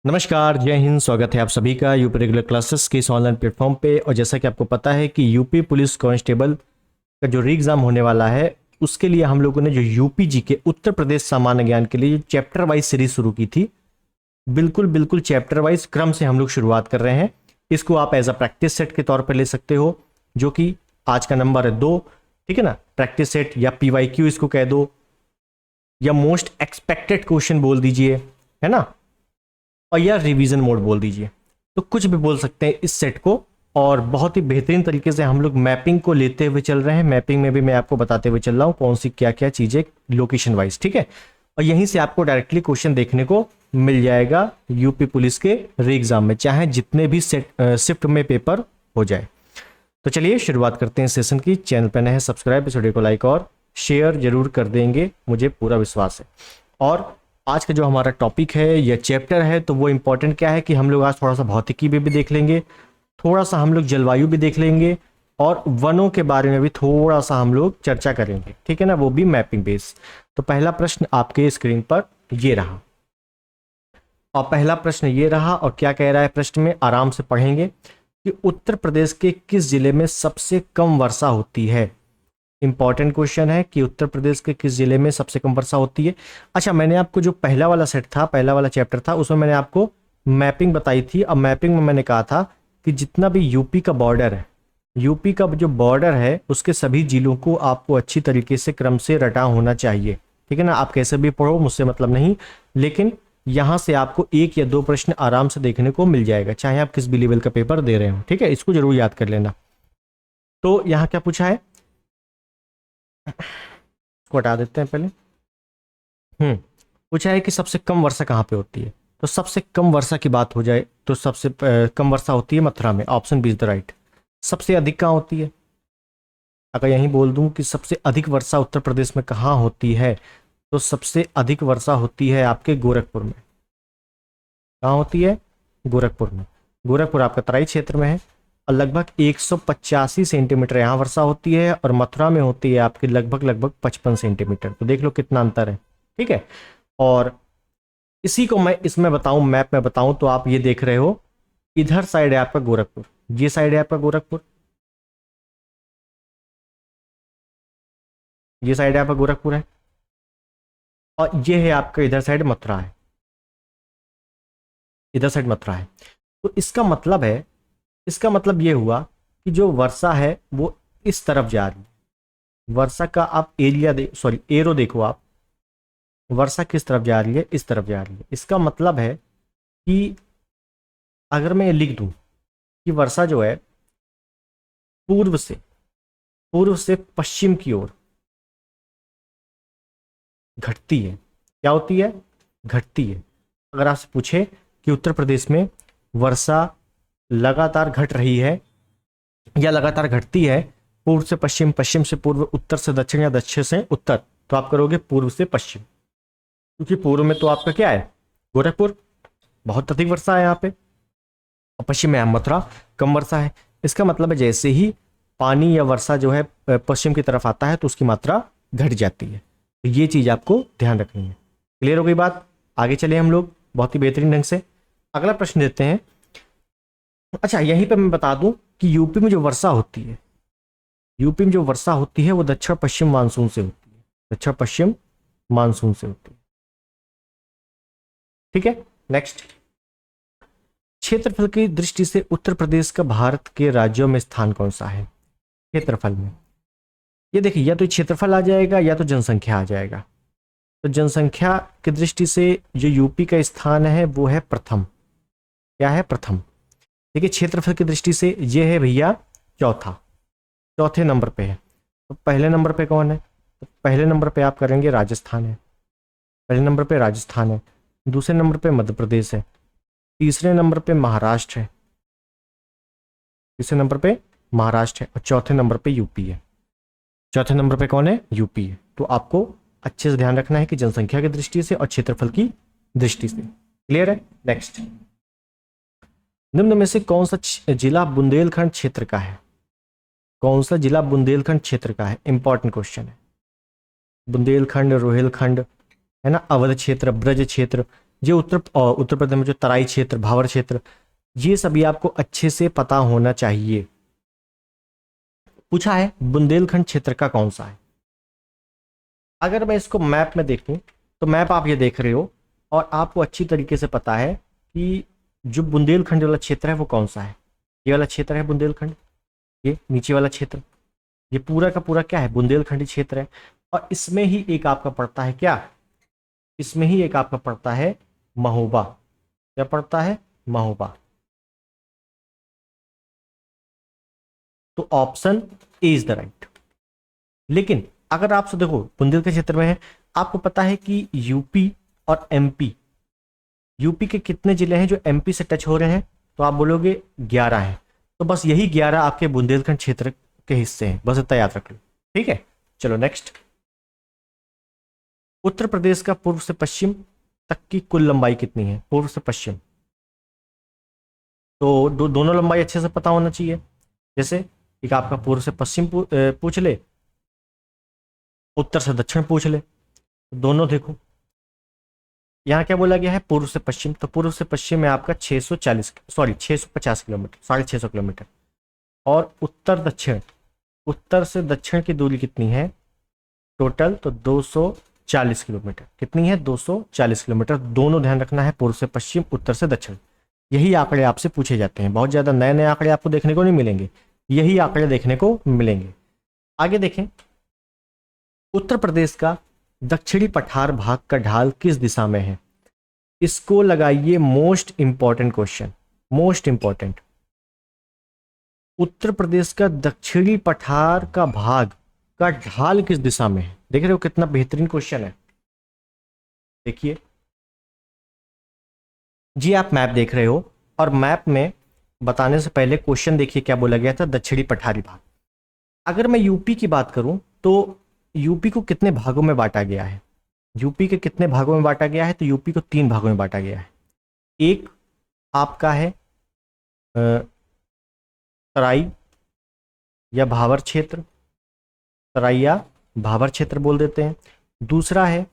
नमस्कार, जय हिंद। स्वागत है आप सभी का यूपी रेगुलर क्लासेस के इस ऑनलाइन प्लेटफॉर्म पे। और जैसा कि आपको पता है कि यूपी पुलिस कांस्टेबल का जो री एग्ज़ाम होने वाला है, उसके लिए हम लोगों ने जो यूपी जी के उत्तर प्रदेश सामान्य ज्ञान के लिए चैप्टर वाइज सीरीज शुरू की थी। बिल्कुल बिल्कुल चैप्टर वाइज क्रम से हम लोग शुरुआत कर रहे हैं। इसको आप एज अ प्रैक्टिस सेट के तौर पर ले सकते हो, जो कि आज का नंबर है 2। ठीक है ना। प्रैक्टिस सेट या PYQ इसको कह दो, या मोस्ट एक्सपेक्टेड क्वेश्चन बोल दीजिए, है ना, और या रिवीजन मोड बोल दीजिए। तो कुछ भी बोल सकते हैं इस सेट को। और बहुत ही बेहतरीन तरीके से हम लोग मैपिंग को लेते हुए चल रहे हैं। मैपिंग में भी मैं आपको बताते हुए चल रहा हूँ कौन सी क्या क्या चीजें लोकेशन वाइज। ठीक है। और यहीं से आपको डायरेक्टली क्वेश्चन देखने को मिल जाएगा यूपी पुलिस के री एग्जाम में, चाहे जितने भी शिफ्ट में पेपर हो जाए। तो चलिए शुरुआत करते हैं सेशन की। चैनल पर नए हैं, सब्सक्राइब, इस वीडियो को लाइक और शेयर जरूर कर देंगे, मुझे पूरा विश्वास है। और आज का जो हमारा टॉपिक है या चैप्टर है, तो वो इम्पोर्टेंट क्या है कि हम लोग आज थोड़ा सा भौतिकी भी देख लेंगे, थोड़ा सा हम लोग जलवायु भी देख लेंगे, और वनों के बारे में भी थोड़ा सा हम लोग चर्चा करेंगे। ठीक है ना, वो भी मैपिंग बेस। तो पहला प्रश्न आपके स्क्रीन पर ये रहा, और पहला प्रश्न ये रहा। और क्या कह रहा है प्रश्न में, आराम से पढ़ेंगे कि उत्तर प्रदेश के किस जिले में सबसे कम वर्षा होती है। इंपॉर्टेंट क्वेश्चन है कि उत्तर प्रदेश के किस जिले में सबसे कम वर्षा होती है। अच्छा, मैंने आपको जो पहला वाला सेट था, पहला वाला चैप्टर था, उसमें मैंने आपको मैपिंग बताई थी। अब मैपिंग में मैंने कहा था कि जितना भी यूपी का बॉर्डर है, यूपी का जो बॉर्डर है, उसके सभी जिलों को आपको अच्छी तरीके से क्रम से रटा होना चाहिए। ठीक है ना। आप कैसे भी पढ़ो, मुझसे मतलब नहीं, लेकिन यहां से आपको 1 या 2 प्रश्न आराम से देखने को मिल जाएगा, चाहे आप किस भी लेवल का पेपर दे रहे हो। ठीक है, इसको जरूर याद कर लेना। तो यहां क्या पूछा है, इसको हटा देते हैं पहले। पूछा है कि सबसे कम वर्षा कहाँ पे होती है। तो सबसे कम वर्षा की बात हो जाए तो सबसे कम वर्षा होती है मथुरा में। Option B is the right. सबसे अधिक कहाँ होती है, अगर यहीं बोल दूं कि सबसे अधिक वर्षा उत्तर प्रदेश में कहाँ होती है, तो सबसे अधिक वर्षा होती है आपके गोरखपुर में। कहाँ होती है, गोरखपुर में। गोरखपुर आपका तराई क्षेत्र में है, और लगभग 185 सेंटीमीटर यहाँ वर्षा होती है, और मथुरा में होती है आपकी लगभग 55 सेंटीमीटर। तो देख लो कितना अंतर है। ठीक है। और इसी को मैं इसमें बताऊं, मैप में बताऊं, तो आप ये देख रहे हो, इधर साइड है आपका गोरखपुर, ये साइड है आपका गोरखपुर, ये साइड है आपका गोरखपुर है, और ये है आपका इधर साइड मथुरा है, इधर साइड मथुरा है। तो इसका मतलब है, इसका मतलब ये हुआ कि जो वर्षा है वो इस तरफ जा रही है। वर्षा का आप एरिया सॉरी एरो देखो आप, वर्षा किस तरफ जा रही है, इस तरफ जा रही है। इसका मतलब है कि अगर मैं ये लिख दूं कि वर्षा जो है पूर्व से पश्चिम की ओर घटती है। क्या होती है, घटती है। अगर आपसे पूछे कि उत्तर प्रदेश में वर्षा लगातार घट रही है या लगातार घटती है, पूर्व से पश्चिम, पश्चिम से पूर्व, उत्तर से दक्षिण या दक्षिण से उत्तर, तो आप करोगे पूर्व से पश्चिम, क्योंकि पूर्व में तो आपका क्या है, गोरखपुर, बहुत अधिक वर्षा है यहाँ पे, और पश्चिम में मथुरा, कम वर्षा है। इसका मतलब है जैसे ही पानी या वर्षा जो है पश्चिम की तरफ आता है, तो उसकी मात्रा घट जाती है। तो ये चीज आपको ध्यान रखनी है। क्लियर हो गई बात। आगे चले हम लोग बहुत ही बेहतरीन ढंग से। अगला प्रश्न देते हैं। अच्छा, यहीं पे मैं बता दूं कि यूपी में जो वर्षा होती है, यूपी में जो वर्षा होती है वो दक्षिण पश्चिम मानसून से होती है, दक्षिण पश्चिम मानसून से होती है। ठीक है। नेक्स्ट, क्षेत्रफल की दृष्टि से उत्तर प्रदेश का भारत के राज्यों में स्थान कौन सा है। क्षेत्रफल में ये देखिए, या तो क्षेत्रफल आ जाएगा या तो जनसंख्या आ जाएगा। तो जनसंख्या की दृष्टि से जो यूपी का स्थान है वो है प्रथम। क्या है, प्रथम। देखिए, क्षेत्रफल की दृष्टि से ये है भैया चौथे नंबर पे है। तो पहले नंबर पे कौन है, तो पहले नंबर पे आप करेंगे राजस्थान है, पहले नंबर पे राजस्थान है, दूसरे नंबर पे मध्य प्रदेश है, तीसरे नंबर पे महाराष्ट्र है, तीसरे नंबर पे महाराष्ट्र है, और चौथे नंबर पे यूपी है। चौथे नंबर पे कौन है, यूपी है। तो आपको अच्छे से ध्यान रखना है कि जनसंख्या की दृष्टि से और क्षेत्रफल की दृष्टि से। क्लियर है। नेक्स्ट, निम्न में से कौन सा जिला बुंदेलखंड क्षेत्र का है। कौन सा जिला बुंदेलखंड क्षेत्र का है, इंपॉर्टेंट क्वेश्चन है। बुंदेलखंड, रोहिलखंड, है ना, अवध क्षेत्र, ब्रज क्षेत्र, जो उत्तर प्रदेश में जो तराई क्षेत्र, भावर क्षेत्र, ये सभी आपको अच्छे से पता होना चाहिए। पूछा है बुंदेलखंड क्षेत्र का कौन सा है। अगर मैं इसको मैप में देखूं तो मैप आप ये देख रहे हो और आपको अच्छी तरीके से पता है कि जो बुंदेलखंड वाला क्षेत्र है वो कौन सा है। ये वाला क्षेत्र है बुंदेलखंड, ये नीचे वाला क्षेत्र, ये पूरा का पूरा क्या है, बुंदेलखंडी क्षेत्र है। और इसमें ही एक आपका पड़ता है क्या, इसमें ही एक आपका पड़ता है महोबा। क्या पड़ता है, महोबा। तो option A is the right. लेकिन अगर आपसे देखो बुंदेलखंड क्षेत्र में है, आपको पता है कि यूपी और एमपी, यूपी के कितने जिले हैं जो एमपी से टच हो रहे हैं, तो आप बोलोगे 11 हैं। तो बस यही 11 आपके बुंदेलखंड क्षेत्र के हिस्से हैं, बस इतना याद रख लो। ठीक है, चलो नेक्स्ट। उत्तर प्रदेश का पूर्व से पश्चिम तक की कुल लंबाई कितनी है, पूर्व से पश्चिम। तो दोनों लंबाई अच्छे से पता होना चाहिए। जैसे एक आपका पूर्व से पश्चिम पूछ ले, उत्तर से दक्षिण पूछ ले, दोनों देखो। यहाँ क्या बोला गया है, पूर्व से पश्चिम, तो पूर्व से पश्चिम में आपका 650 किलोमीटर, 650 किलोमीटर। और उत्तर दक्षिण, उत्तर से दक्षिण की दूरी कितनी है टोटल, तो 240 किलोमीटर। कितनी है, 240 किलोमीटर। दोनों ध्यान रखना है, पूर्व से पश्चिम, उत्तर से दक्षिण। यही आंकड़े आपसे पूछे जाते हैं, बहुत ज़्यादा नए नए आंकड़े आपको देखने को नहीं मिलेंगे, यही आंकड़े देखने को मिलेंगे। आगे देखें, उत्तर प्रदेश का दक्षिणी पठार भाग का ढाल किस दिशा में है। इसको लगाइए most important question, most important. Uttar Pradesh का दक्षिणी पठार का भाग का ढाल किस दिशा में है। देख रहे हो कितना बेहतरीन क्वेश्चन है। देखिए जी, आप मैप देख रहे हो और मैप में बताने से पहले क्वेश्चन देखिए क्या बोला गया था, दक्षिणी पठारी भाग। अगर मैं यूपी की बात करूं तो यूपी को कितने भागों में बांटा गया है, यूपी के कितने भागों में बांटा गया है, तो यूपी को 3 भागों में बांटा गया है। एक आपका है तराई या भावर क्षेत्र, तराई या भावर क्षेत्र बोल देते हैं। दूसरा है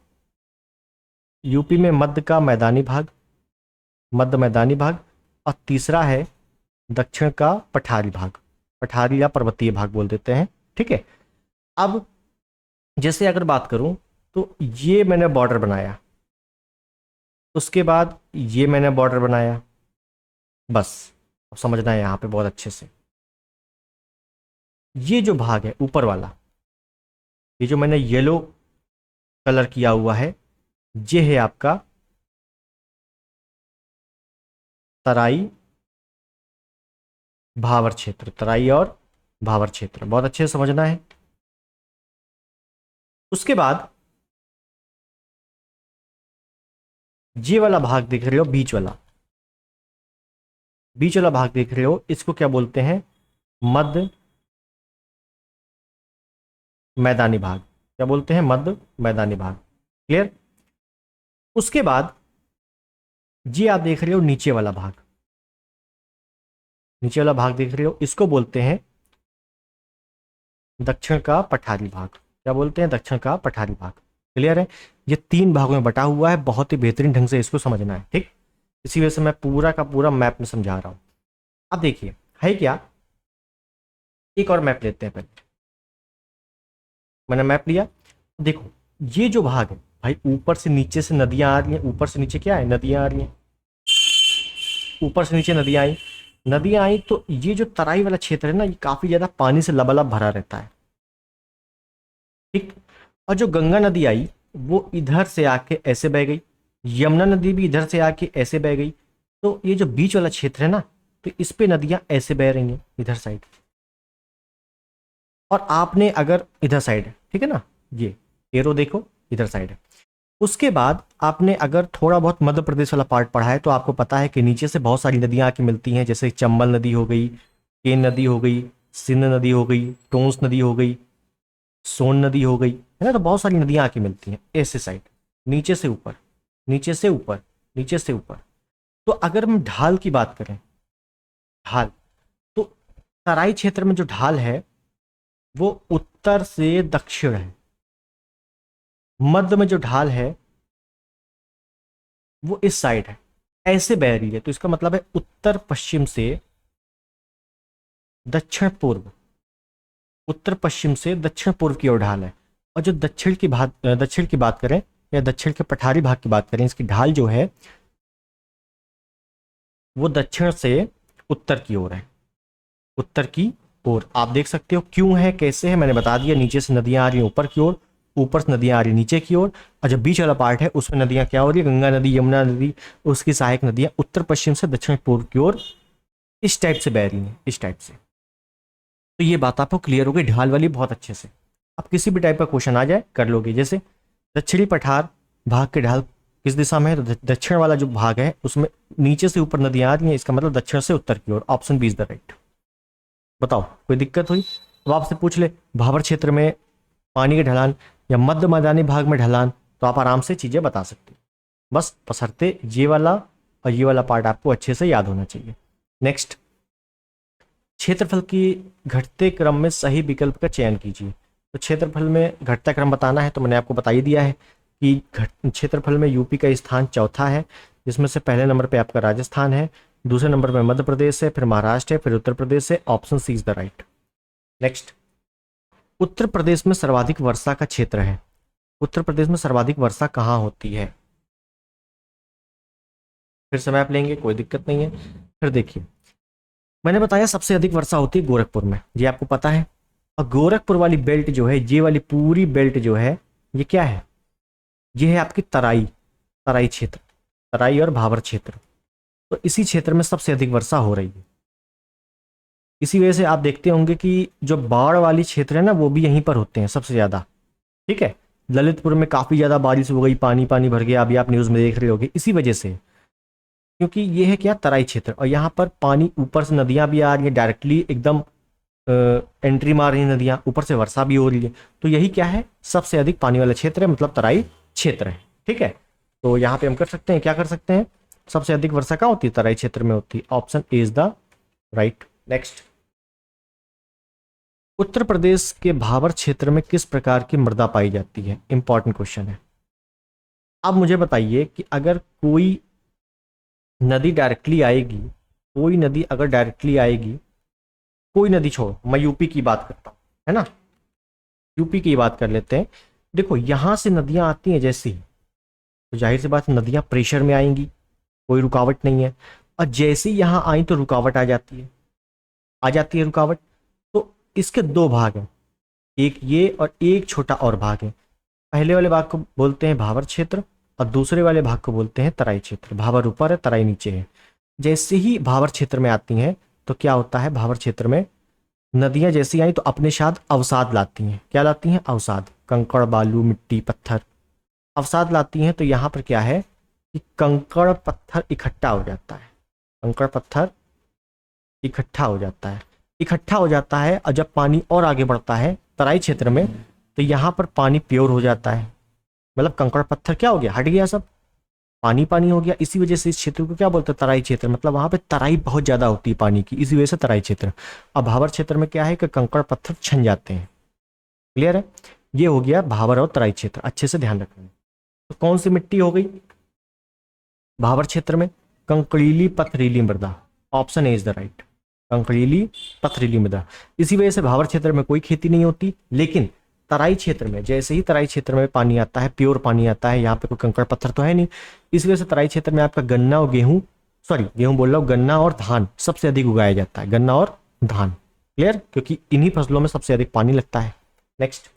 यूपी में मध्य का मैदानी भाग, मध्य मैदानी भाग। और तीसरा है दक्षिण का पठारी भाग, पठारी या पर्वतीय भाग बोल देते हैं। ठीक है, अब जैसे अगर बात करूं तो ये मैंने बॉर्डर बनाया, उसके बाद ये मैंने बॉर्डर बनाया, बस अब समझना है यहां पे बहुत अच्छे से। ये जो भाग है ऊपर वाला, ये जो मैंने येलो कलर किया हुआ है, ये है आपका तराई भावर क्षेत्र, तराई और भावर क्षेत्र, बहुत अच्छे से समझना है। उसके बाद ये वाला भाग देख रहे हो, बीच वाला, बीच वाला भाग देख रहे हो, इसको क्या बोलते हैं, मध्य मैदानी भाग। क्या बोलते हैं, मध्य मैदानी भाग। क्लियर। उसके बाद ये आप देख रहे हो नीचे वाला भाग, नीचे वाला भाग देख रहे हो, इसको बोलते हैं दक्षिण का पठारी भाग। क्या बोलते हैं, दक्षिण का पठारी भाग। क्लियर है, ये 3 भागों में बटा हुआ है, बहुत ही बेहतरीन ढंग से इसको समझना है। ठीक, इसी वजह से मैं पूरा का पूरा मैप में समझा रहा हूं। अब देखिए है क्या, एक और मैप लेते हैं। पहले मैंने मैप लिया, देखो ये जो भाग है भाई, ऊपर से नीचे से नदियां आ रही हैं, ऊपर से नीचे क्या है, नदियां आ रही हैं, ऊपर से नीचे नदियां आई, नदियां आई तो ये जो तराई वाला क्षेत्र है ना, ये काफी ज्यादा पानी से लबालब भरा रहता है। ठीक, और जो गंगा नदी आई वो इधर से आके ऐसे बह गई, यमुना नदी भी इधर से आके ऐसे बह गई। तो ये जो बीच वाला क्षेत्र है ना, तो इस पे नदियां ऐसे बह रही हैं इधर साइड, और आपने अगर इधर साइड है, ठीक है ना, ये एरो देखो इधर साइड है। उसके बाद आपने अगर थोड़ा बहुत मध्य प्रदेश वाला पार्ट पढ़ा है तो आपको पता है कि नीचे से बहुत सारी नदियां आके मिलती हैं, जैसे चंबल नदी हो गई, केन नदी हो गई, सिंध नदी हो गई, टोंस नदी हो गई, सोन नदी हो गई, है ना। तो बहुत सारी नदियां आके मिलती हैं ऐसे साइड, नीचे से ऊपर, नीचे से ऊपर, नीचे से ऊपर। तो अगर हम ढाल की बात करें, ढाल, तो तराई क्षेत्र में जो ढाल है वो उत्तर से दक्षिण है, मध्य में जो ढाल है वो इस साइड है, ऐसे बह रही है, तो इसका मतलब है उत्तर पश्चिम से दक्षिण पूर्व, उत्तर पश्चिम से दक्षिण पूर्व की ओर ढाल है। और जो दक्षिण की बात करें या दक्षिण के पठारी भाग की बात करें, इसकी ढाल जो है वो दक्षिण से उत्तर की ओर है, उत्तर की ओर। आप देख सकते हो क्यों है, कैसे है, मैंने बता दिया। नीचे से नदियां आ रही हैं ऊपर की ओर, ऊपर से नदियां आ रही नीचे की ओर, और जो बीच वाला पार्ट है उसमें नदियां क्या हो रही है, गंगा नदी, यमुना नदी, उसकी सहायक नदियां उत्तर पश्चिम से दक्षिण पूर्व की ओर इस टाइप से बह रही हैं, इस टाइप से। तो ये बात आपको क्लियर हो गई ढाल वाली बहुत अच्छे से। अब किसी भी टाइप का क्वेश्चन आ जाए कर लोगे। जैसे दक्षिणी पठार भाग की ढाल किस दिशा में है, तो दक्षिण वाला जो भाग है उसमें नीचे से ऊपर नदियां आ रही हैं, इसका मतलब दक्षिण से उत्तर की ओर। Option B is the right. बताओ कोई दिक्कत हुई? अब आपसे पूछ ले भावर क्षेत्र में पानी के ढलान या मध्य मैदानी भाग में ढलान, तो आप आराम से चीजें बता सकते हो, बस बशर्ते ये वाला और ये वाला पार्ट आपको अच्छे से याद होना चाहिए। नेक्स्ट, क्षेत्रफल की घटते क्रम में सही विकल्प का चयन कीजिए। तो क्षेत्रफल में घटता क्रम बताना है, तो मैंने आपको बता ही दिया है कि क्षेत्रफल में यूपी का स्थान चौथा है, जिसमें से पहले नंबर पे आपका राजस्थान है, दूसरे नंबर पे मध्य प्रदेश है, फिर महाराष्ट्र है, फिर उत्तर प्रदेश है। Option C is the right. Next, Uttar Pradesh में सर्वाधिक वर्षा का क्षेत्र है। उत्तर प्रदेश में सर्वाधिक वर्षा कहाँ होती है? फिर से मैप लेंगे, कोई दिक्कत नहीं है। फिर देखिए, मैंने बताया सबसे अधिक वर्षा होती है गोरखपुर में, ये आपको पता है। और गोरखपुर वाली बेल्ट जो है, ये वाली पूरी बेल्ट जो है, ये क्या है? ये है आपकी तराई, तराई क्षेत्र, तराई और भाबर क्षेत्र। तो इसी क्षेत्र में सबसे अधिक वर्षा हो रही है। इसी वजह से आप देखते होंगे कि जो बाढ़ वाली क्षेत्र है ना, वो भी यहीं पर होते हैं सबसे ज्यादा। ठीक है, ललितपुर में काफी ज्यादा बारिश हो गई, पानी पानी भर गया, अभी आप न्यूज में देख रहे होगे, इसी वजह से। क्योंकि ये है क्या, तराई क्षेत्र, और यहाँ पर पानी ऊपर से नदियां भी आ रही है डायरेक्टली, एकदम एंट्री मार रही है नदियां, ऊपर से वर्षा भी हो रही है। तो यही क्या है, सबसे अधिक पानी वाला क्षेत्र है, मतलब तराई क्षेत्र है। ठीक है, तो यहाँ पे हम कर सकते हैं, क्या कर सकते हैं, सबसे अधिक वर्षा कहाँ होती है, तराई क्षेत्र में होती है। Option A is the right. Next, Uttar Pradesh के भाबर क्षेत्र में किस प्रकार की मृदा पाई जाती है? इंपॉर्टेंट क्वेश्चन है। अब मुझे बताइए कि अगर कोई नदी डायरेक्टली आएगी, कोई नदी अगर डायरेक्टली आएगी, कोई नदी छोड़ो, मैं यूपी की बात करता हूं, है ना, यूपी की बात कर लेते हैं। देखो यहां से नदियां आती हैं जैसे ही, तो जाहिर सी बात है नदियां प्रेशर में आएंगी, कोई रुकावट नहीं है। और जैसे ही यहां आई तो रुकावट आ जाती है, आ जाती है रुकावट। तो इसके दो भाग हैं, एक ये और एक छोटा और भाग है। पहले वाले भाग को बोलते हैं भाबर क्षेत्र, और दूसरे वाले भाग को बोलते हैं तराई क्षेत्र। भाबर ऊपर है, तराई नीचे है। जैसे ही भाबर क्षेत्र में आती हैं तो क्या होता है, भाबर क्षेत्र में नदियां जैसी आई तो अपने साथ अवसाद लाती हैं। क्या लाती हैं? अवसाद, कंकड़, बालू, मिट्टी, पत्थर, अवसाद लाती हैं। तो यहाँ पर क्या है कि कंकड़ पत्थर इकट्ठा हो जाता है, कंकड़ पत्थर इकट्ठा हो जाता है, इकट्ठा हो जाता है। और जब पानी और आगे बढ़ता है तराई क्षेत्र में, तो यहाँ पर पानी प्योर हो जाता है, मतलब कंकड़ पत्थर क्या हो गया, हट गया, सब पानी पानी हो गया। इसी वजह से इस क्षेत्र को क्या बोलते हैं, तराई क्षेत्र, मतलब वहां पे तराई बहुत ज्यादा होती है पानी की, इसी वजह से तराई क्षेत्र। अब भाबर क्षेत्र में क्या है कि कंकड़ पत्थर छन जाते हैं। क्लियर है? ये हो गया भाबर और तराई क्षेत्र, अच्छे से ध्यान रखना। तो कौन सी मिट्टी हो गई भाबर क्षेत्र में? कंकड़ीली पथरीली मृदा। Option A is the right, कंकड़ीली पथरीली मृदा। इसी वजह से भाबर क्षेत्र में कोई खेती नहीं होती। लेकिन तराई क्षेत्र में, जैसे ही तराई क्षेत्र में पानी आता है, प्योर पानी आता है, यहाँ पे कोई कंकड़ पत्थर तो है नहीं, इस वजह से तराई क्षेत्र में आपका गन्ना और गेहूं, सॉरी गेहूं बोल रहा हूँ, गन्ना और धान सबसे अधिक उगाया जाता है, गन्ना और धान। क्लियर? क्योंकि इन्हीं फसलों में सबसे अधिक पानी लगता है। नेक्स्ट,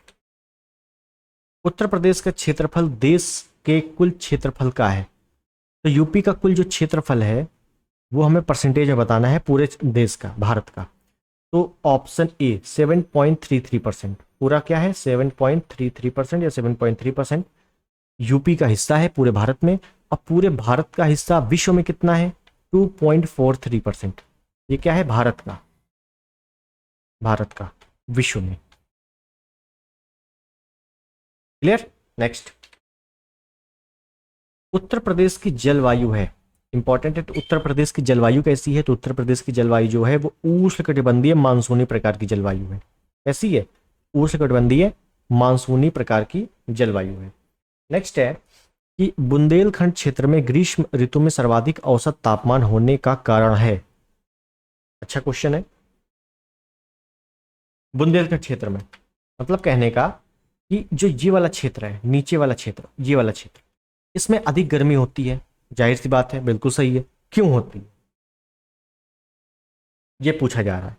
उत्तर प्रदेश का क्षेत्रफल देश के कुल क्षेत्रफल का है। तो यूपी का कुल जो क्षेत्रफल है वो हमें परसेंटेज में बताना है पूरे देश का, भारत का। तो ऑप्शन ए 7.33%, पूरा क्या है 7.33% या 7.3% यूपी का हिस्सा है पूरे भारत में। और पूरे भारत का हिस्सा विश्व में कितना है? 2.43%। ये क्या है? भारत का, भारत का विश्व में। क्लियर? नेक्स्ट, उत्तर प्रदेश की जलवायु है, इंपॉर्टेंट है। तो उत्तर प्रदेश की जलवायु कैसी है? तो उत्तर प्रदेश की जलवायु जो है वो उष्णकटिबंधीय मानसूनी प्रकार की जलवायु है। कैसी है? उष्णकटिबंधीय मानसूनी प्रकार की जलवायु है। नेक्स्ट है, कि बुंदेलखंड क्षेत्र में ग्रीष्म ऋतु में सर्वाधिक औसत तापमान होने का कारण है? अच्छा क्वेश्चन है। बुंदेलखंड क्षेत्र में मतलब कहने का कि जो ये वाला क्षेत्र है, नीचे वाला क्षेत्र, ये वाला क्षेत्र, इसमें अधिक गर्मी होती है। जाहिर सी बात है, बिल्कुल सही है। क्यों होती है ये पूछा जा रहा है।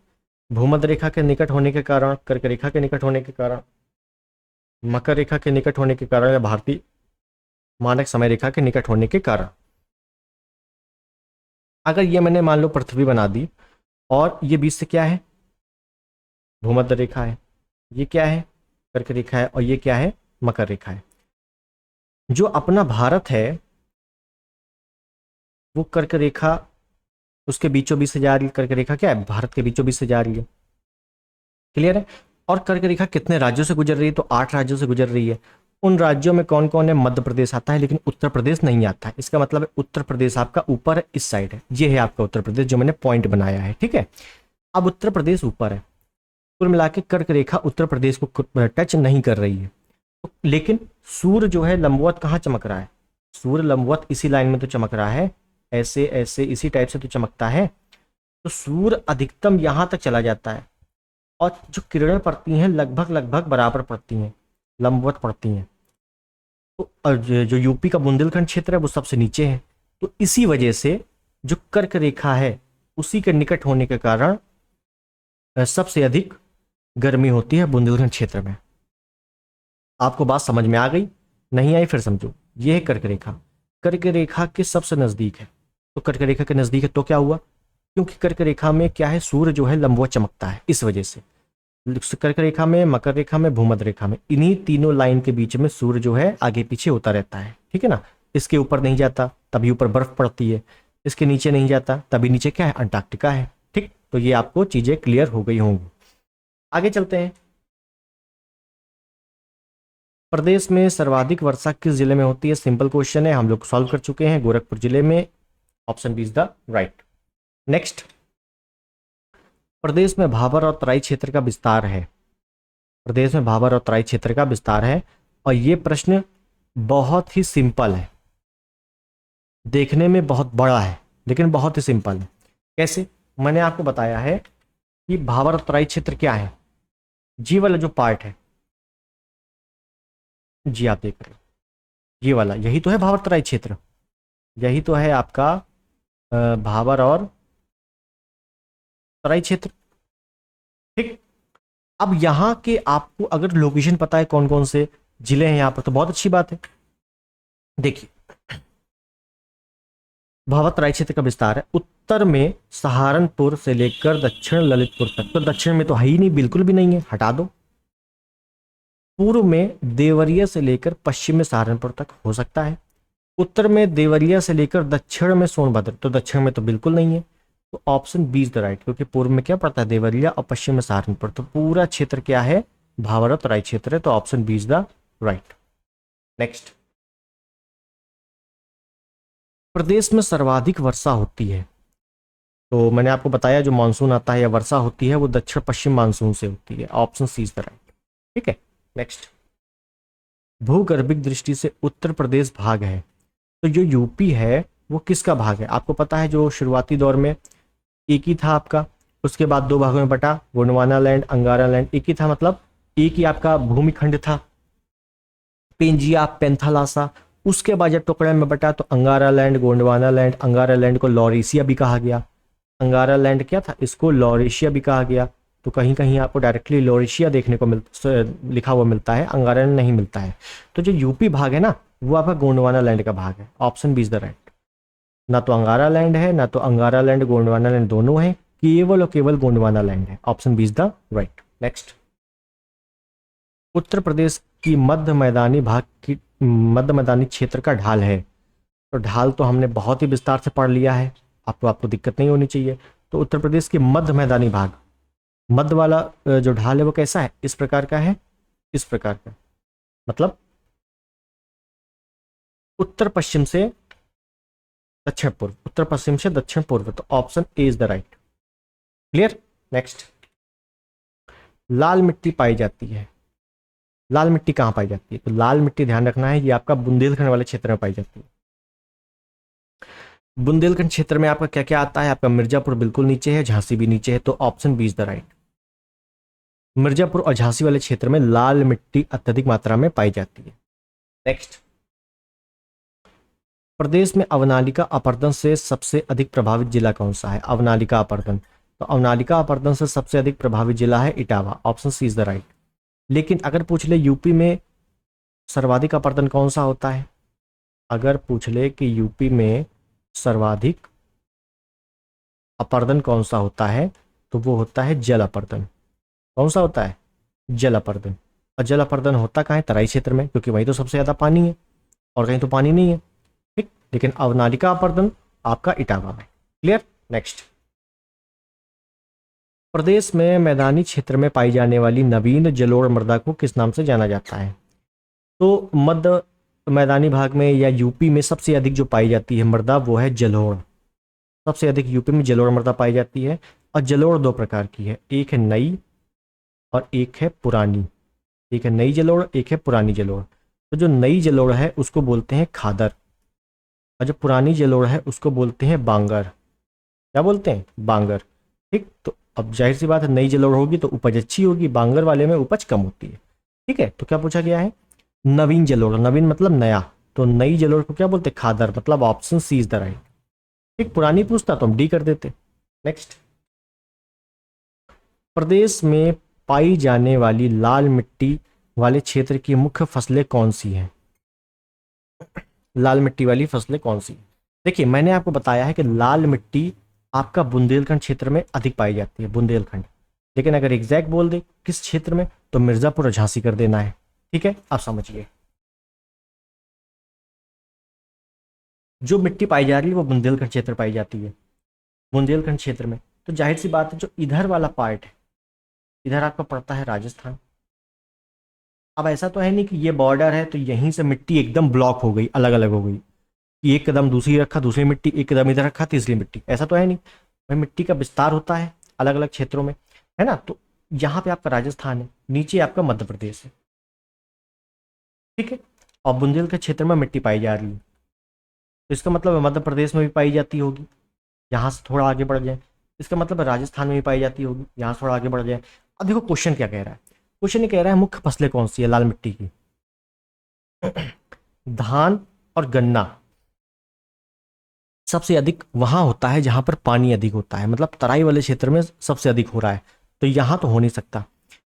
भूमध्य रेखा के निकट होने के कारण, कर्क रेखा के निकट होने के कारण, मकर रेखा के निकट होने के कारण, या भारतीय मानक समय रेखा के निकट होने के कारण। अगर ये मैंने मान लो पृथ्वी बना दी और ये बीच से क्या है, भूमध्य रेखा है, ये क्या है, कर्क रेखा है, और ये क्या है, मकर रेखा है। जो अपना भारत है वो कर्क रेखा उसके बीचों बीच से जा रही है। कर्क रेखा क्या है, भारत के बीचों बीच से जा रही है। क्लियर है। और कर्क रेखा कितने राज्यों से गुजर रही है, तो 8 राज्यों से गुजर रही है। उन राज्यों में कौन कौन है, मध्य प्रदेश आता है लेकिन उत्तर प्रदेश नहीं आता है। इसका मतलब है उत्तर प्रदेश आपका ऊपर है, इस साइड है। ये है आपका उत्तर प्रदेश जो मैंने पॉइंट बनाया है, ठीक है। अब उत्तर प्रदेश ऊपर है, कुल मिला के कर्क रेखा उत्तर प्रदेश को टच नहीं कर रही है। लेकिन सूर्य जो है लंबवत कहाँ चमक रहा है, सूर्य लंबवत इसी लाइन में तो चमक रहा है, ऐसे ऐसे इसी टाइप से तो चमकता है। तो सूर्य अधिकतम यहां तक चला जाता है और जो किरणें पड़ती हैं लगभग लगभग बराबर पड़ती हैं, लंबवत पड़ती हैं। तो जो यूपी का बुंदेलखंड क्षेत्र है वो सबसे नीचे है। तो इसी वजह से जो कर्क रेखा है उसी के निकट होने के कारण सबसे अधिक गर्मी होती है बुंदेलखंड क्षेत्र में। आपको बात समझ में आ गई? नहीं आई फिर समझो। ये है कर्क रेखा, कर्क रेखा के सबसे नजदीक है। तो कर्क रेखा के नजदीक है तो क्या हुआ, क्योंकि कर्क रेखा में क्या है, सूर्य जो है लंबवत चमकता है, इस वजह से। कर्क रेखा में, मकर रेखा में, भूमध्य रेखा में, इन्हीं तीनों लाइन के बीच में सूर्य जो है आगे पीछे होता रहता है, ठीक है ना। इसके ऊपर नहीं जाता तभी ऊपर बर्फ पड़ती है, इसके नीचे नहीं जाता तभी नीचे क्या है, अंटार्कटिका है। ठीक, तो ये आपको चीजें क्लियर हो गई होंगी। आगे चलते हैं। प्रदेश में सर्वाधिक वर्षा किस जिले में होती है? सिंपल क्वेश्चन है, हम लोग सॉल्व कर चुके हैं, गोरखपुर जिले में। Option B is the right. Next, प्रदेश में भाबर और तराई क्षेत्र का विस्तार है। प्रदेश में भाबर और तराई क्षेत्र का विस्तार है, और ये प्रश्न बहुत ही सिंपल है, देखने में बहुत बड़ा है लेकिन बहुत ही सिंपल है। कैसे? मैंने आपको बताया है कि भाबर और तराई क्षेत्र क्या है, जी वाला जो पार्ट है, जी आप देख रहे हो ये वाला, यही तो है भाबर तराई क्षेत्र, यही तो है आपका भाबर और तराई क्षेत्र। ठीक, अब यहाँ के आपको अगर लोकेशन पता है कौन कौन से जिले हैं यहाँ पर तो बहुत अच्छी बात है। देखिए, भाबर तराई क्षेत्र का विस्तार है उत्तर में सहारनपुर से लेकर दक्षिण ललितपुर तक। तो दक्षिण में तो है ही नहीं, बिल्कुल भी नहीं है, हटा दो। पूर्व में देवरिया से लेकर पश्चिम में सहारनपुर तक हो सकता है। उत्तर में देवरिया से लेकर दक्षिण में सोनभद्र, तो दक्षिण में तो बिल्कुल नहीं है। तो option B is the right, क्योंकि पूर्व में क्या पड़ता है, देवरिया, और पश्चिम में सहारनपुर। तो पूरा क्षेत्र क्या है, भाबर और तराई क्षेत्र है। तो option B is the right. Next, प्रदेश में सर्वाधिक वर्षा होती है। तो मैंने आपको बताया जो मानसून आता है या वर्षा होती है वो दक्षिण पश्चिम मानसून से होती है। Option C is the right. ठीक है। नेक्स्ट, भूगर्भिक दृष्टि से उत्तर प्रदेश भाग है। तो जो यूपी है वो किसका भाग है? आपको पता है जो शुरुआती दौर में एक ही था आपका, उसके बाद 2 भागों में बटा, गोंडवाना लैंड, अंगारा लैंड। एक ही था मतलब एक ही आपका भूमिखंड था, पेंजिया, पेंथालासा। उसके बाद जब टुकड़े में बटा तो अंगारा लैंड, गोंडवाना लैंड। अंगारा लैंड को लॉरेशिया भी कहा गया। अंगारा लैंड क्या था, इसको लॉरेशिया भी कहा गया। तो कहीं कहीं आपको डायरेक्टली लॉरेशिया देखने को लिखा हुआ मिलता है, अंगारा लैंड नहीं मिलता है। तो जो यूपी भाग है ना वो आपका गोंडवाना लैंड का भाग है। Option B is the right. ना तो अंगारा लैंड है, ना तो अंगारा लैंड गोंडवाना लैंड दोनों है, केवल और केवल गोंडवाना लैंड है। Option B is the right. Next, Uttar Pradesh की मध्य मैदानी क्षेत्र का ढाल है। तो ढाल तो हमने बहुत ही विस्तार से पढ़ लिया है, आपको दिक्कत नहीं होनी चाहिए। तो उत्तर प्रदेश के मध्य मैदानी भाग, मध्य वाला जो ढाल है वो कैसा है, इस प्रकार का है, इस प्रकार का, मतलब उत्तर पश्चिम से दक्षिण पूर्व, उत्तर पश्चिम से दक्षिण पूर्व। तो option A is the right. Clear. Next, लाल मिट्टी पाई जाती है। लाल मिट्टी कहाँ पाई जाती है? तो लाल मिट्टी ध्यान रखना है, ये आपका बुंदेलखंड वाले क्षेत्र में पाई जाती है। बुंदेलखंड क्षेत्र में आपका क्या क्या आता है? आपका मिर्जापुर बिल्कुल नीचे है, झांसी भी नीचे है, तो option B is the right. Mirzapur और झांसी वाले क्षेत्र में लाल मिट्टी अत्यधिक मात्रा में पाई जाती है। नेक्स्ट, प्रदेश में अवनालिका अपरदन से सबसे अधिक प्रभावित जिला कौन सा है? अवनालिका अपरदन, तो अवनालिका अपरदन से सबसे अधिक प्रभावित जिला है Etawah, option C is the right. लेकिन अगर पूछ ले यूपी में सर्वाधिक अपरदन कौन सा होता है, अगर पूछ ले कि यूपी में सर्वाधिक अपरदन कौन सा होता है, तो वो होता है जल अपरदन। कौन सा होता है? जल अपरदन। और जल अपरदन होता कहाँ है? तराई क्षेत्र में, क्योंकि वहीं तो सबसे ज़्यादा पानी है और कहीं तो पानी नहीं है, ठीक। लेकिन अवनालिका अपरदन आपका इटावा में। क्लियर? नेक्स्ट, प्रदेश में मैदानी क्षेत्र में पाई जाने वाली नवीन जलोढ़ मृदा को किस नाम से जाना जाता है? तो मध्य मैदानी भाग में या यूपी में सबसे अधिक जो पाई जाती है मृदा वो है जलोढ़। सबसे अधिक यूपी में जलोढ़ मृदा पाई जाती है। और जलोढ़ दो प्रकार की है, एक है नई और एक है पुरानी। एक है नई जलोढ़, एक है पुरानी जलोढ़। तो जो नई जलोढ़ है उसको बोलते हैं खादर, और जो पुरानी जलोढ़ है उसको बोलते हैं बांगर। क्या बोलते हैं? बांगर, ठीक। तो अब जाहिर सी बात है, नई जलोढ़ होगी तो उपज अच्छी होगी, बांगर वाले में उपज कम होती है, ठीक है। तो क्या पूछा गया है? नवीन जलोढ़, नवीन मतलब नया, तो नई जलोढ़ को क्या बोलते हैं? खादर, मतलब option C is the right, ठीक। पुरानी पूछता तो हम डी कर देते। नेक्स्ट, प्रदेश में पाई जाने वाली लाल मिट्टी वाले क्षेत्र की मुख्य फसलें कौन सी हैं? लाल मिट्टी वाली फसलें कौन सी? देखिए, मैंने आपको बताया है कि लाल मिट्टी आपका बुंदेलखंड क्षेत्र में अधिक पाई जाती है, बुंदेलखंड। लेकिन अगर एग्जैक्ट बोल दे किस क्षेत्र में, तो मिर्जापुर और झांसी कर देना है, ठीक है। आप समझिए, जो मिट्टी पाई जा रही है वो बुंदेलखंड क्षेत्र पाई जाती है, बुंदेलखंड क्षेत्र में। तो जाहिर सी बात है, जो इधर वाला पार्ट है, इधर आपका पड़ता है राजस्थान। अब ऐसा तो है नहीं कि ये बॉर्डर है तो यहीं से मिट्टी एकदम ब्लॉक हो गई, अलग अलग हो गई, कि एक कदम दूसरी रखा दूसरी मिट्टी, एक कदम इधर रखा तीसरी मिट्टी, ऐसा तो है नहीं। भाई मिट्टी का विस्तार होता है अलग अलग क्षेत्रों में, है ना। तो यहाँ पे आपका राजस्थान है, नीचे आपका मध्य प्रदेश है, ठीक है। और बुंदेल के क्षेत्र में मिट्टी पाई जा रही है, तो इसका मतलब मध्य प्रदेश में भी पाई जाती होगी, यहाँ से थोड़ा आगे बढ़ जाए। इसका मतलब राजस्थान में भी पाई जाती होगी, यहाँ से थोड़ा आगे बढ़ जाए। अब देखो क्वेश्चन क्या कह रहा है, क्वेश्चन ये कह रहा है मुख्य फसलें कौन सी है लाल मिट्टी की। धान और गन्ना सबसे अधिक वहां होता है जहां पर पानी अधिक होता है, मतलब तराई वाले क्षेत्र में सबसे अधिक हो रहा है, तो यहां तो हो नहीं सकता।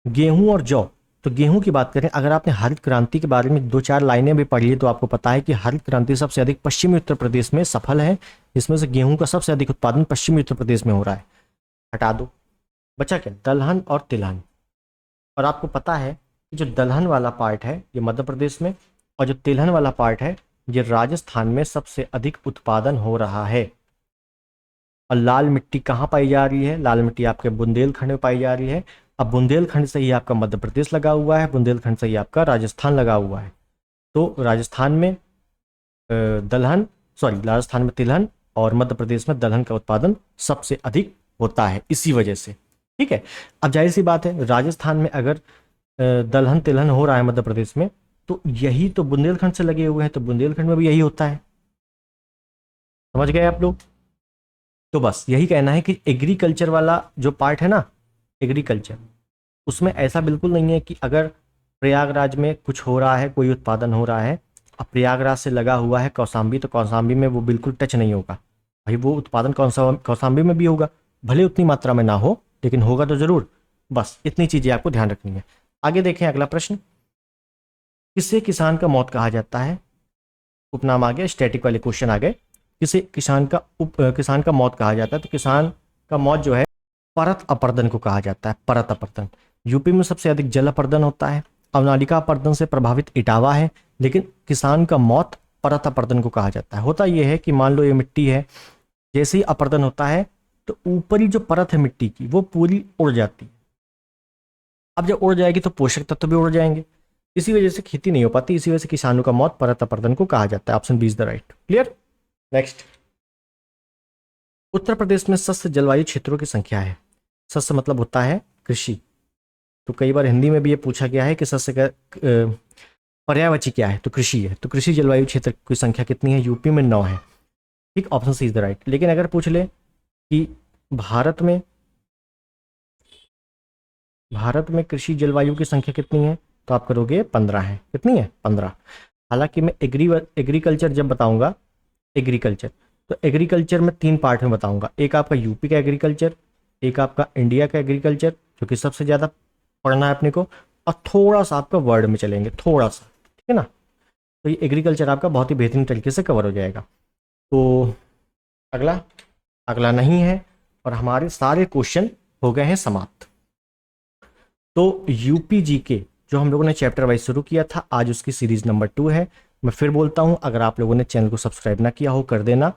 गेहूं और जौ, तो गेहूं की बात करें, अगर आपने हरित क्रांति के बारे में दो चार लाइनें भी पढ़ी तो आपको पता है कि हरित क्रांति सबसे अधिक पश्चिमी उत्तर प्रदेश में सफल है, जिसमें से गेहूं का सबसे अधिक उत्पादन पश्चिमी उत्तर प्रदेश में हो रहा है। हटा दो, बचा क्या? दलहन और तिलहन। और आपको पता है कि जो दलहन वाला पार्ट है ये मध्य प्रदेश में, और जो तिलहन वाला पार्ट है ये राजस्थान में सबसे अधिक उत्पादन हो रहा है। और लाल मिट्टी कहाँ पाई जा रही है? लाल मिट्टी आपके बुंदेलखंड में पाई जा रही है। अब बुंदेलखंड से ही आपका मध्य प्रदेश लगा हुआ है, बुंदेलखंड से ही आपका राजस्थान लगा हुआ है। तो राजस्थान में दलहन, सॉरी राजस्थान में तिलहन और मध्य प्रदेश में दलहन का उत्पादन सबसे अधिक होता है इसी वजह से, ठीक है। अब जाहिर सी बात है, राजस्थान में अगर दलहन तिलहन हो रहा है मध्य प्रदेश में, तो यही तो बुंदेलखंड से लगे हुए हैं, तो बुंदेलखंड में भी यही होता है। समझ गए आप लोग? तो बस यही कहना है कि एग्रीकल्चर वाला जो पार्ट है ना, एग्रीकल्चर, उसमें ऐसा बिल्कुल नहीं है कि अगर प्रयागराज में कुछ हो रहा है, कोई उत्पादन हो रहा है, अब प्रयागराज से लगा हुआ है कौसाम्बी, तो कौसाम्बी में वो बिल्कुल टच नहीं होगा। भाई वो उत्पादन कौसाम्बी में भी होगा, भले उतनी मात्रा में ना हो, लेकिन होगा तो जरूर। बस इतनी चीजें आपको ध्यान रखनी है। आगे देखें अगला प्रश्न, किसे किसान का मौत कहा जाता है? उपनाम आ गया, स्टैटिक वाले क्वेश्चन आ गए। किसे किसान का मौत कहा जाता है? तो किसान का मौत जो है परत अपर्दन को कहा जाता है, परत अपर्दन। यूपी में सबसे अधिक जल अपर्दन होता है, अवनालिका अपर्दन से प्रभावित इटावा है, लेकिन किसान का मौत परत अपर्दन को कहा जाता है। होता यह है कि मान लो ये मिट्टी है, जैसे ही अपर्दन होता है तो ऊपरी जो परत है मिट्टी की वो पूरी उड़ जाती है। अब जब उड़ जाएगी तो पोषक तत्व भी उड़ जाएंगे, इसी वजह से खेती नहीं हो पाती, इसी वजह से किसानों का मौत परत अपर्दन को कहा जाता है। Option B is the right. Clear? Next, Uttar Pradesh में सस्य जलवायु क्षेत्रों की संख्या है। सस्य मतलब होता है कृषि, तो कई बार हिंदी में भी ये पूछा गया है कि सस्य का पर्यायवाची क्या है, तो कृषि है। तो कृषि जलवायु क्षेत्र की संख्या कितनी है, यूपी में 9 है। ठीक, option C is the right. लेकिन अगर पूछ ले कि भारत में कृषि जलवायु की संख्या कितनी है, तो आप करोगे 15 है। कितनी है, 15। हालांकि मैं एग्रीकल्चर जब बताऊंगा, एग्रीकल्चर, तो एग्रीकल्चर में 3 पार्ट में बताऊंगा। एक आपका यूपी का एग्रीकल्चर, एक आपका इंडिया का एग्रीकल्चर जो कि सबसे ज़्यादा पढ़ना है अपने को, और थोड़ा सा आपका वर्ड में चलेंगे, थोड़ा सा। ठीक है ना, तो ये एग्रीकल्चर आपका बहुत ही बेहतरीन तरीके से कवर हो जाएगा। तो अगला अगला नहीं है और हमारे सारे क्वेश्चन हो गए हैं समाप्त। तो यूपी जीके जो हम लोगों ने चैप्टर वाइज शुरू किया था, आज उसकी सीरीज नंबर 2 है। मैं फिर बोलता हूं, अगर आप लोगों ने चैनल को सब्सक्राइब ना किया हो, कर देना,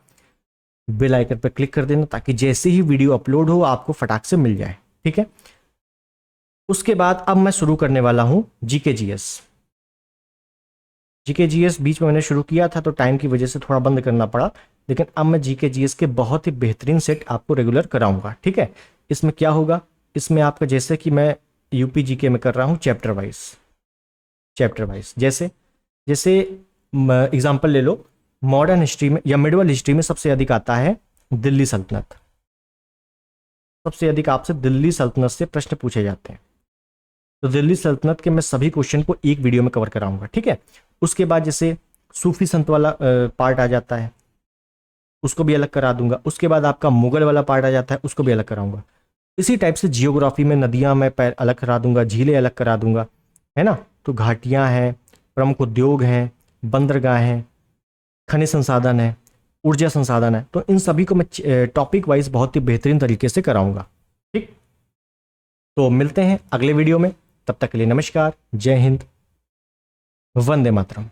बेल आइकन पर क्लिक कर देना, ताकि जैसे ही वीडियो अपलोड हो आपको फटाक से मिल जाए। ठीक है, उसके बाद अब मैं शुरू करने वाला हूं जीके जीएस। जीके जीएस बीच में मैंने शुरू किया था तो टाइम की वजह से थोड़ा बंद करना पड़ा, लेकिन अब मैं जीके जीएस के बहुत ही बेहतरीन सेट आपको रेगुलर कराऊंगा। ठीक है, इसमें क्या होगा, इसमें आपका जैसे कि मैं यूपी जीके में कर रहा हूं चैप्टर वाइज, जैसे जैसे एग्जांपल ले लो, मॉडर्न हिस्ट्री में या मिडवल हिस्ट्री में सबसे अधिक आता है दिल्ली सल्तनत। सबसे अधिक आपसे दिल्ली सल्तनत से प्रश्न पूछे जाते हैं, तो दिल्ली सल्तनत के मैं सभी क्वेश्चन को एक वीडियो में कवर कराऊंगा। ठीक है, उसके बाद जैसे सूफी संत वाला पार्ट आ जाता है, उसको भी अलग करा दूंगा। उसके बाद आपका मुगल वाला पार्ट आ जाता है, उसको भी अलग कराऊंगा। इसी टाइप से जियोग्राफी में नदियां मैं अलग करा दूंगा, झीलें अलग करा दूंगा, है ना। तो घाटियां हैं, प्रमुख उद्योग हैं, बंदरगाह हैं, खनिज संसाधन है, ऊर्जा संसाधन है, तो इन सभी को मैं टॉपिक वाइज बहुत ही बेहतरीन तरीके से कराऊंगा। ठीक, तो मिलते हैं अगले वीडियो में, तब तक के लिए नमस्कार, जय हिंद, वंदे मातरम।